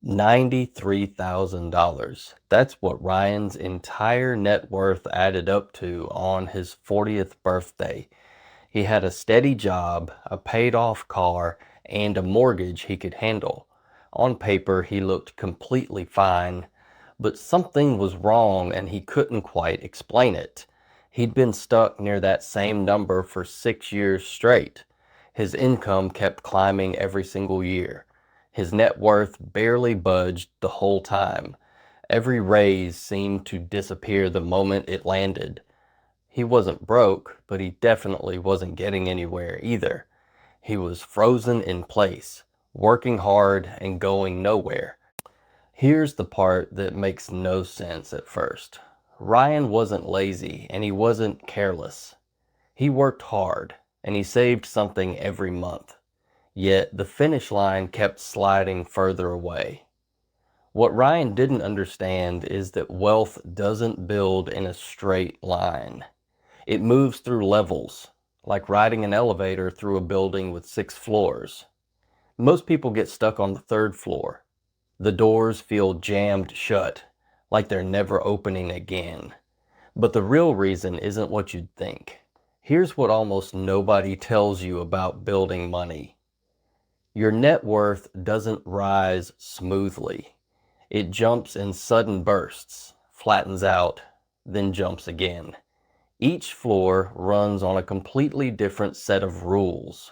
$93,000. That's what Ryan's entire net worth added up to on his 40th birthday. He had a steady job, a paid off car, and a mortgage he could handle. On paper, he looked completely fine, but something was wrong and he couldn't quite explain it. He'd been stuck near that same number for 6 years straight. His income kept climbing every single year. His net worth barely budged the whole time. Every raise seemed to disappear the moment it landed. He wasn't broke, but he definitely wasn't getting anywhere either. He was frozen in place, working hard and going nowhere. Here's the part that makes no sense at first. Ryan wasn't lazy and he wasn't careless. He worked hard and he saved something every month. Yet the finish line kept sliding further away. What Ryan didn't understand is that wealth doesn't build in a straight line. It moves through levels, like riding an elevator through a building with 6 floors. Most people get stuck on the third floor. The doors feel jammed shut, like they're never opening again. But the real reason isn't what you'd think. Here's what almost nobody tells you about building money. Your net worth doesn't rise smoothly. It jumps in sudden bursts, flattens out, then jumps again. Each floor runs on a completely different set of rules.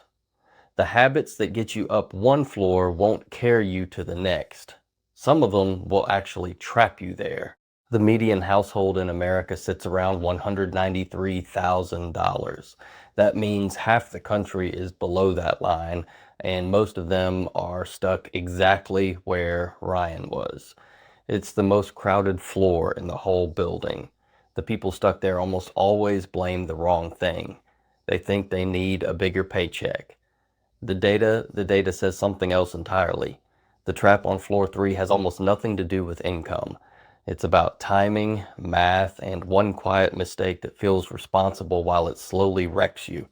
The habits that get you up one floor won't carry you to the next. Some of them will actually trap you there. The median household in America sits around $193,000. That means half the country is below that line, and most of them are stuck exactly where Ryan was. It's the most crowded floor in the whole building. The people stuck there almost always blame the wrong thing. They think they need a bigger paycheck. The data says something else entirely. The trap on floor 3 has almost nothing to do with income. It's about timing, math, and one quiet mistake that feels responsible while it slowly wrecks you.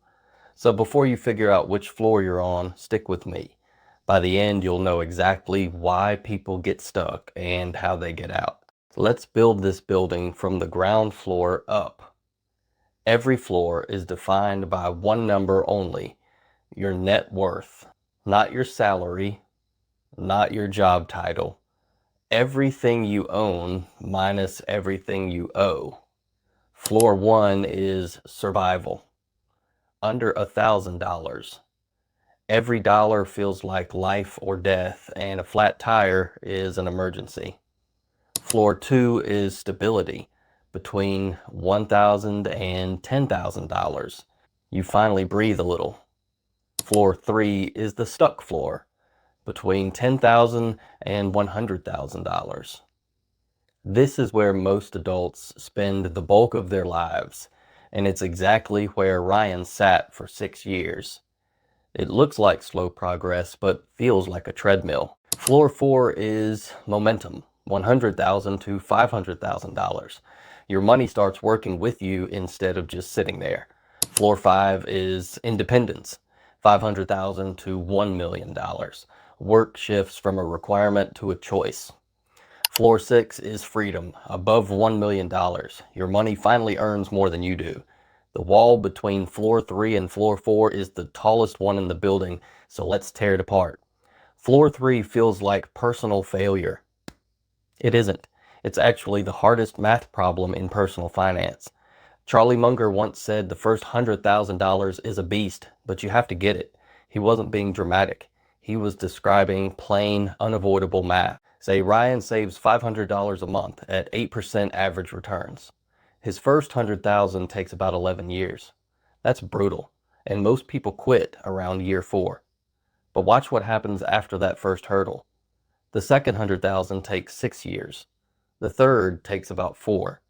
So before you figure out which floor you're on, stick with me. By the end, you'll know exactly why people get stuck and how they get out. Let's build this building from the ground floor up. Every floor is defined by one number only, your net worth. Not your salary, not your job title. Everything you own minus everything you owe. Floor 1 is survival. Under $1,000. Every dollar feels like life or death, and a flat tire is an emergency. Floor 2 is stability, between $1,000 and $10,000. You finally breathe a little. Floor 3 is the stuck floor, between $10,000 and $100,000. This is where most adults spend the bulk of their lives, and it's exactly where Ryan sat for 6 years. It looks like slow progress, but feels like a treadmill. Floor 4 is momentum, $100,000 to $500,000. Your money starts working with you instead of just sitting there. Floor 5 is independence, $500,000 to $1 million. Work shifts from a requirement to a choice. Floor 6 is freedom, above $1 million. Your money finally earns more than you do. The wall between floor 3 and floor 4 is the tallest one in the building, so let's tear it apart. Floor 3 feels like personal failure. It isn't. It's actually the hardest math problem in personal finance. Charlie Munger once said the first $100,000 is a beast, but you have to get it. He wasn't being dramatic. He was describing plain, unavoidable math. Say Ryan saves $500 a month at 8% average returns. His first $100,000 takes about 11 years. That's brutal, and most people quit around year 4. But watch what happens after that first hurdle. The second $100,000 takes 6 years. The third takes about 4.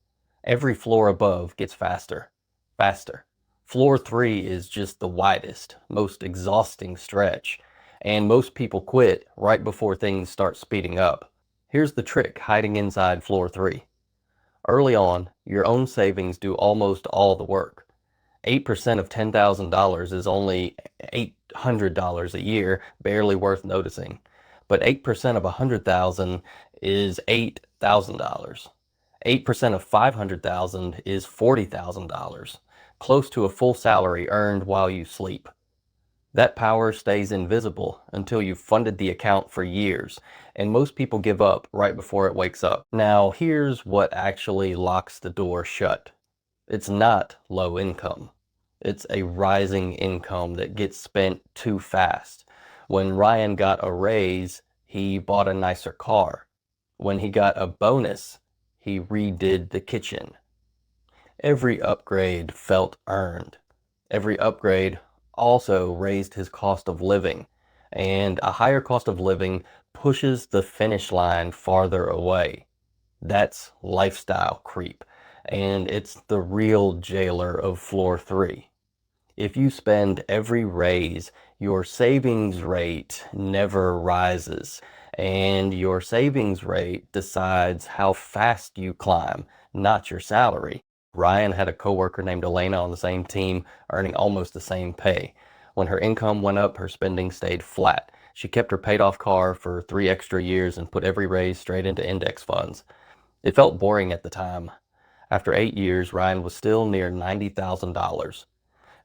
Every floor above gets faster, faster. Floor 3 is just the widest, most exhausting stretch, and most people quit right before things start speeding up. Here's the trick hiding inside floor 3. Early on, your own savings do almost all the work. 8% of $10,000 is only $800 a year, barely worth noticing. But 8% of 100,000 is $8,000. 8% of 500,000 is $40,000, close to a full salary earned while you sleep. That power stays invisible until you've funded the account for years, and most people give up right before it wakes up. Now, here's what actually locks the door shut. It's not low income. It's a rising income that gets spent too fast. When Ryan got a raise, he bought a nicer car. When he got a bonus, he redid the kitchen. Every upgrade felt earned. Every upgrade also raised his cost of living, and a higher cost of living pushes the finish line farther away. That's lifestyle creep, and it's the real jailer of floor 3. If you spend every raise, your savings rate never rises, and your savings rate decides how fast you climb, not your salary. Ryan had a coworker named Elena on the same team, earning almost the same pay. When her income went up, her spending stayed flat. She kept her paid-off car for 3 extra years and put every raise straight into index funds. It felt boring at the time. After 8 years, Ryan was still near $90,000.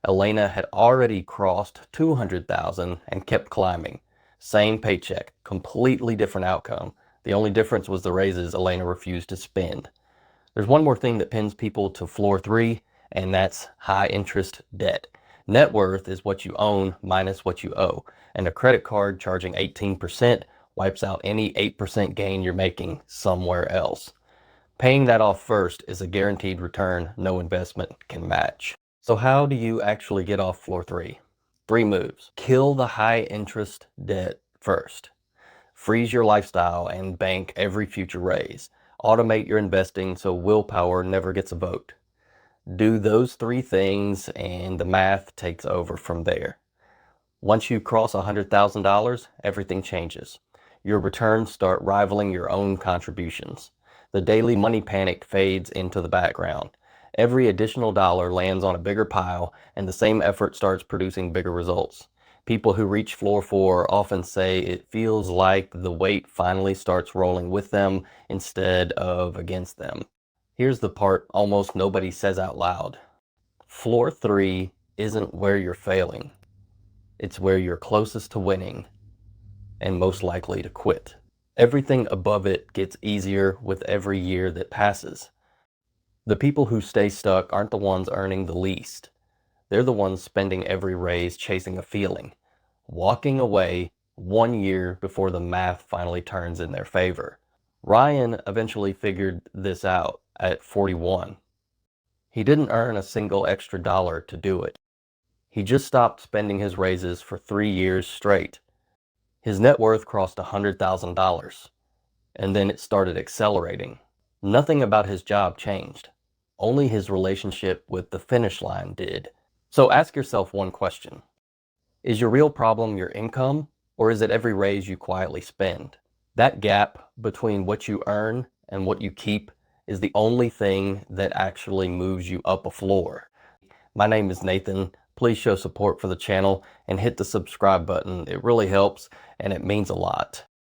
Elena had already crossed 200,000 and kept climbing. Same paycheck, completely different outcome. The only difference was the raises Elena refused to spend. There's one more thing that pins people to floor 3, and that's high interest debt. Net worth is what you own minus what you owe, and a credit card charging 18% wipes out any 8% gain you're making somewhere else. Paying that off first is a guaranteed return no investment can match. So how do you actually get off floor 3? 3 moves. Kill the high interest debt first. Freeze your lifestyle and bank every future raise. Automate your investing so willpower never gets a vote. Do those 3 things and the math takes over from there. Once you cross $100,000, everything changes. Your returns start rivaling your own contributions. The daily money panic fades into the background. Every additional dollar lands on a bigger pile, and the same effort starts producing bigger results. People who reach floor 4 often say it feels like the weight finally starts rolling with them instead of against them. Here's the part almost nobody says out loud. Floor 3 isn't where you're failing. It's where you're closest to winning and most likely to quit. Everything above it gets easier with every year that passes. The people who stay stuck aren't the ones earning the least. They're the ones spending every raise chasing a feeling, walking away 1 year before the math finally turns in their favor. Ryan eventually figured this out at 41. He didn't earn a single extra dollar to do it. He just stopped spending his raises for 3 years straight. His net worth crossed $100,000, and then it started accelerating. Nothing about his job changed. Only his relationship with the finish line did. So ask yourself one question. Is your real problem your income, or is it every raise you quietly spend? That gap between what you earn and what you keep is the only thing that actually moves you up a floor. My name is Nathan. Please show support for the channel and hit the subscribe button. It really helps and it means a lot.